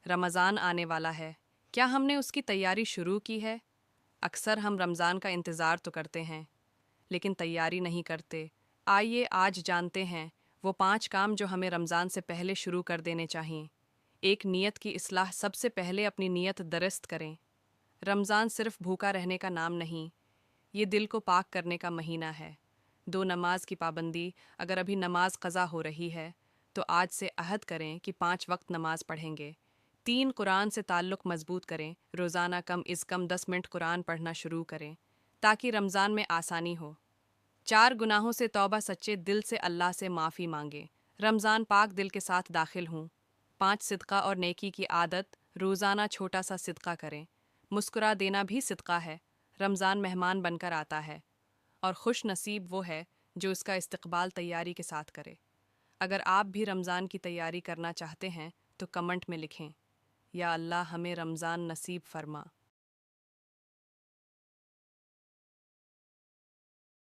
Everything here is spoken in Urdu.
رمضان آنے والا ہے، کیا ہم نے اس کی تیاری شروع کی ہے؟ اکثر ہم رمضان کا انتظار تو کرتے ہیں لیکن تیاری نہیں کرتے۔ آئیے آج جانتے ہیں وہ 5 کام جو ہمیں رمضان سے پہلے شروع کر دینے چاہئیں۔ ایک، نیت کی اصلاح۔ سب سے پہلے اپنی نیت درست کریں۔ رمضان صرف بھوکا رہنے کا نام نہیں، یہ دل کو پاک کرنے کا مہینہ ہے۔ 2، نماز کی پابندی۔ اگر ابھی نماز قضا ہو رہی ہے تو آج سے عہد کریں کہ 5 وقت نماز پڑھیں گے۔ 3، قرآن سے تعلق مضبوط کریں۔ روزانہ کم از کم 10 منٹ قرآن پڑھنا شروع کریں تاکہ رمضان میں آسانی ہو۔ 4، گناہوں سے توبہ۔ سچے دل سے اللہ سے معافی مانگیں، رمضان پاک دل کے ساتھ داخل ہوں۔ 5، صدقہ اور نیکی کی عادت۔ روزانہ چھوٹا سا صدقہ کریں، مسکرا دینا بھی صدقہ ہے۔ رمضان مہمان بن کر آتا ہے اور خوش نصیب وہ ہے جو اس کا استقبال تیاری کے ساتھ کرے۔ اگر آپ بھی رمضان کی تیاری کرنا چاہتے ہیں تو کمنٹ میں لکھیں، یا اللہ ہمیں رمضان نصیب فرما۔